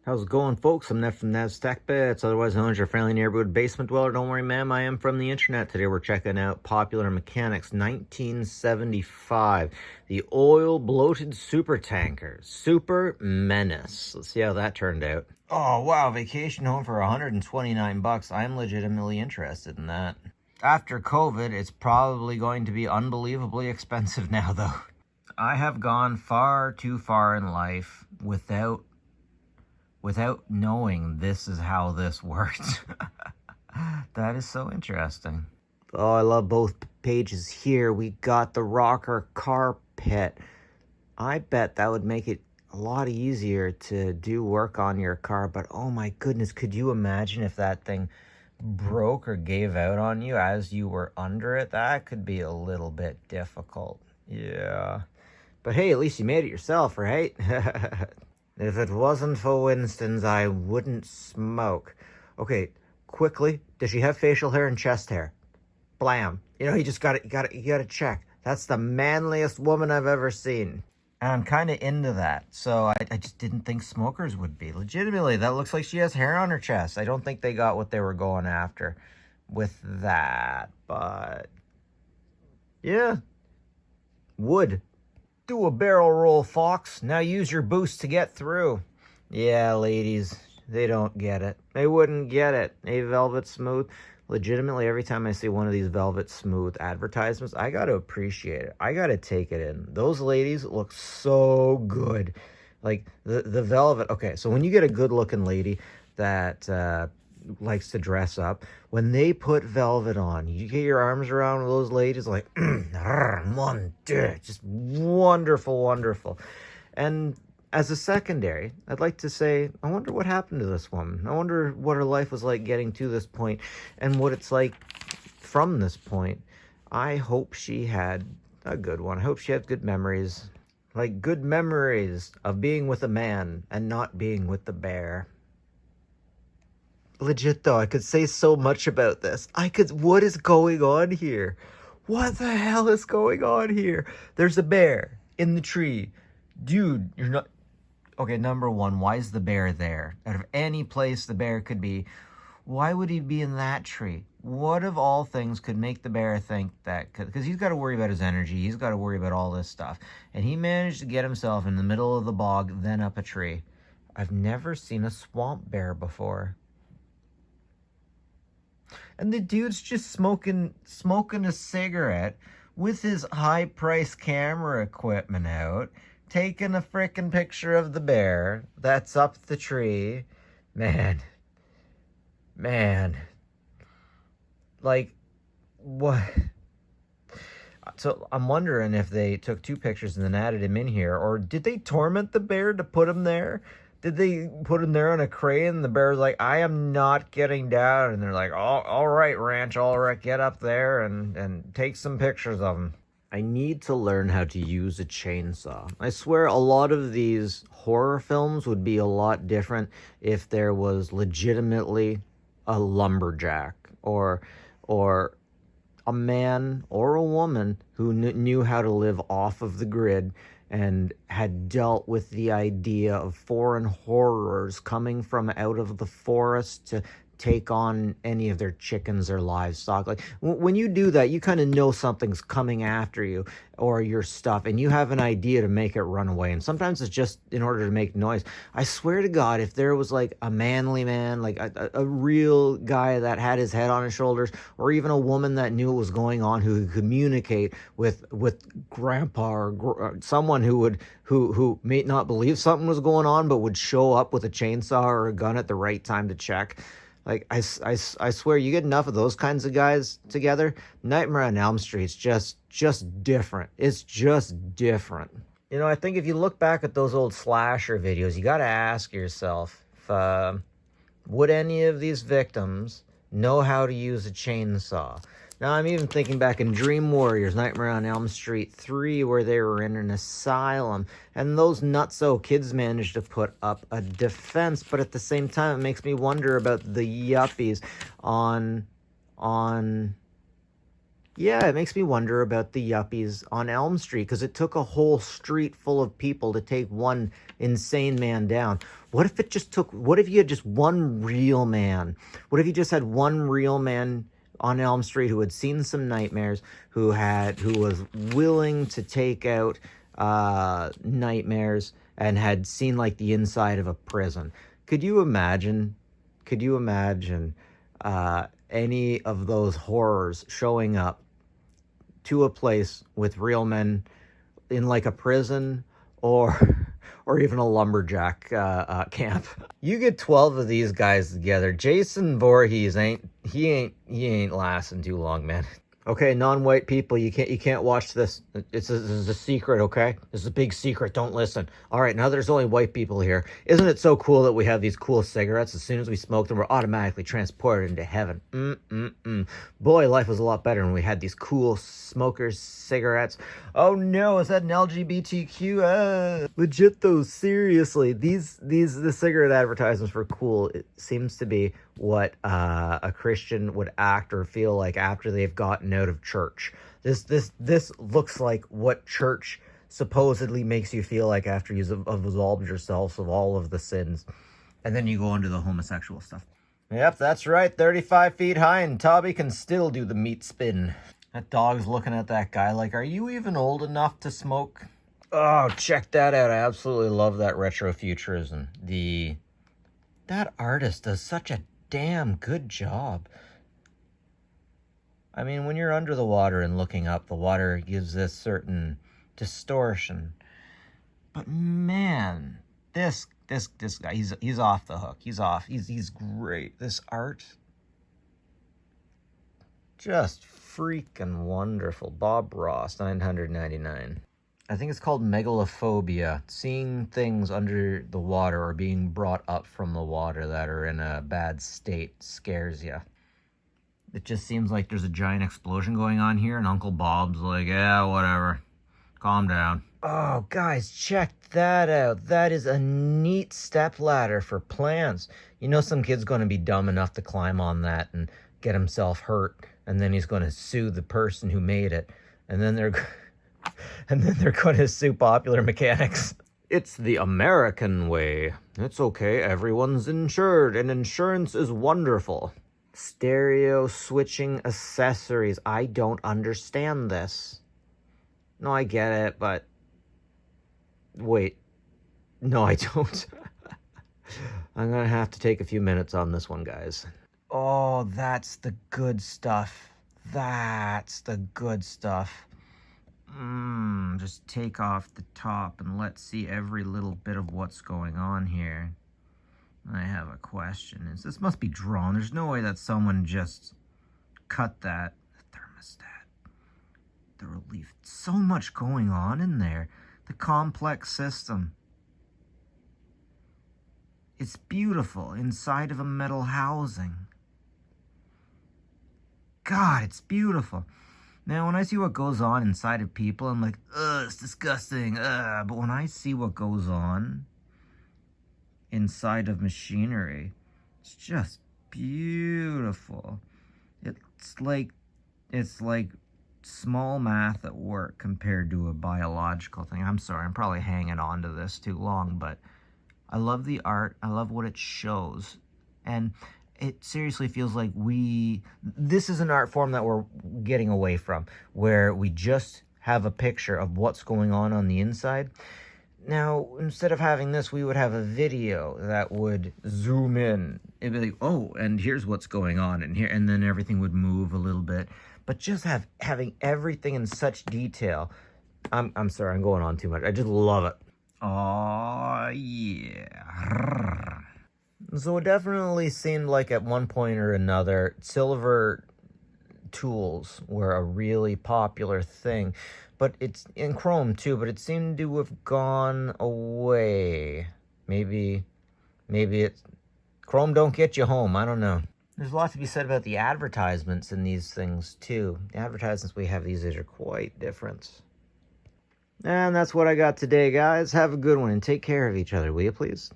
How's it going, folks? I'm Ned from Ned's Tech Bits, otherwise known as your friendly neighborhood basement dweller. Don't worry, ma'am, I am from the internet. Today we're checking out Popular Mechanics 1975, the oil bloated super tanker, Super Menace. Let's see how that turned out. Oh wow, vacation home for 129 bucks. I'm legitimately interested in that. After COVID, it's probably going to be unbelievably expensive now, though. I have gone far too far in life without knowing this is how this works. That is so interesting. Oh, I love both pages here. We got the rocker carpet. I bet that would make it a lot easier to do work on your car, but oh my goodness, could you imagine if that thing broke or gave out on you as you were under it? That could be a little bit difficult. Yeah. But hey, at least you made it yourself, right? If it wasn't for Winston's, I wouldn't smoke. Okay, quickly, does she have facial hair and chest hair? Blam. You know, you gotta check. That's the manliest woman I've ever seen. And I'm kind of into that, so I just didn't think smokers would be. Legitimately, that looks like she has hair on her chest. I don't think they got what they were going after with that, but yeah. Wood. Do a barrel roll, Fox. Now use your boost to get through. Yeah, ladies, they don't get it. They wouldn't get it. A Velvet Smooth. Legitimately, every time I see one of these Velvet Smooth advertisements, I got to appreciate it. I got to take it in. Those ladies look so good. Like, the Velvet. Okay, so when you get a good-looking lady that likes to dress up, when they put Velvet on, you get your arms around those ladies like, mon dieu, just wonderful, wonderful. And as a secondary, I'd like to say, I wonder what happened to this woman. I wonder what her life was like getting to this point and what it's like from this point. I hope she had a good one. I hope she had good memories, like good memories of being with a man and not being with the bear. Legit though, I could say so much about this. What is going on here? What the hell is going on here? There's a bear in the tree. Dude, you're not... Okay, number one, why is the bear there? Out of any place the bear could be, why would he be in that tree? What of all things could make the bear think that? Because he's got to worry about his energy. He's got to worry about all this stuff. And he managed to get himself in the middle of the bog, then up a tree. I've never seen a swamp bear before. And the dude's just smoking a cigarette with his high-priced camera equipment out, taking a frickin' picture of the bear that's up the tree. Man. Like, what? So I'm wondering if they took two pictures and then added him in here, or did they torment the bear to put him there? Did they put him there on a crane? The bear's like, I am not getting down. And they're like, oh, all right, Ranch, all right, get up there and take some pictures of him. I need to learn how to use a chainsaw. I swear a lot of these horror films would be a lot different if there was legitimately a lumberjack or a man or a woman who knew how to live off of the grid and had dealt with the idea of foreign horrors coming from out of the forest to take on any of their chickens or livestock. Like, when you do that, you kind of know something's coming after you or your stuff, and you have an idea to make it run away. And sometimes it's just in order to make noise. I swear to God, if there was like a manly man, like a real guy that had his head on his shoulders, or even a woman that knew what was going on, who could communicate with grandpa or someone who may not believe something was going on, but would show up with a chainsaw or a gun at the right time to check. Like, I swear, you get enough of those kinds of guys together, Nightmare on Elm Street's just different. It's just different. You know, I think if you look back at those old slasher videos, you got to ask yourself, would any of these victims know how to use a chainsaw? Now, I'm even thinking back in Dream Warriors, Nightmare on Elm Street 3, where they were in an asylum, and those nutso kids managed to put up a defense, but at the same time, it makes me wonder about the yuppies Yeah, it makes me wonder about the yuppies on Elm Street, because it took a whole street full of people to take one insane man down. What if it just took, what if you had just one real man? What if you just had one real man on Elm Street who had seen some nightmares, who was willing to take out nightmares and had seen like the inside of a prison? Could you imagine? Could you imagine any of those horrors showing up to a place with real men in like a prison or or even a lumberjack camp? You get 12 of these guys together. Jason Voorhees ain't lasting too long, man. Okay, non-white people, you can't watch this. This is a secret, okay? This is a big secret. Don't listen. All right, now there's only white people here. Isn't it so cool that we have these cool cigarettes? As soon as we smoke them, we're automatically transported into heaven. Boy, life was a lot better when we had these cool smokers cigarettes. Oh no, is that an LGBTQ? Legit though, seriously, the cigarette advertisements were cool. It seems to be what a Christian would act or feel like after they've gotten out of church. This looks like what church supposedly makes you feel like after you've absolved yourselves of all of the sins. And then you go into the homosexual stuff. Yep, that's right. 35 feet high and Toby can still do the meat spin. That dog's looking at that guy like, are you even old enough to smoke? Oh, check that out. I absolutely love that retrofuturism. That artist does such a damn good job. I mean, when you're under the water and looking up, the water gives this certain distortion. But man, this guy, he's off the hook. He's great. This art, just freaking wonderful. Bob Ross, $9.99. I think it's called megalophobia. Seeing things under the water or being brought up from the water that are in a bad state scares you. It just seems like there's a giant explosion going on here, and Uncle Bob's like, yeah, whatever. Calm down. Oh, guys, check that out. That is a neat stepladder for plants. You know some kid's going to be dumb enough to climb on that and get himself hurt, and then he's going to sue the person who made it, and then they're going to sue Popular Mechanics. It's the American way. It's okay, everyone's insured, and insurance is wonderful. Stereo switching accessories. I don't understand this. No, I get it, but... Wait. No, I don't. I'm gonna have to take a few minutes on this one, guys. Oh, that's the good stuff. That's the good stuff. Just take off the top and let's see every little bit of what's going on here. I have a question. This must be drawn. There's no way that someone just cut that. The thermostat. The relief. So much going on in there. The complex system. It's beautiful inside of a metal housing. God, it's beautiful. Now, when I see what goes on inside of people, I'm like, ugh, it's disgusting. Ugh. But when I see what goes on inside of machinery, it's just beautiful. It's like small math at work compared to a biological thing. I'm sorry, I'm probably hanging on to this too long, but I love the art. I love what it shows. And it seriously feels like this is an art form that we're getting away from, where we just have a picture of what's going on the inside. Now, instead of having this, we would have a video that would zoom in. It'd be like, oh, and here's what's going on in here, and then everything would move a little bit. But just having everything in such detail. I'm sorry, I'm going on too much. I just love it. Oh, yeah. So it definitely seemed like at one point or another, silver tools were a really popular thing. But it's in chrome too, but it seemed to have gone away. Maybe it's chrome don't get you home. I don't know. There's a lot to be said about the advertisements in these things too. The advertisements we have these days are quite different. And that's what I got today, guys. Have a good one and take care of each other, will you please?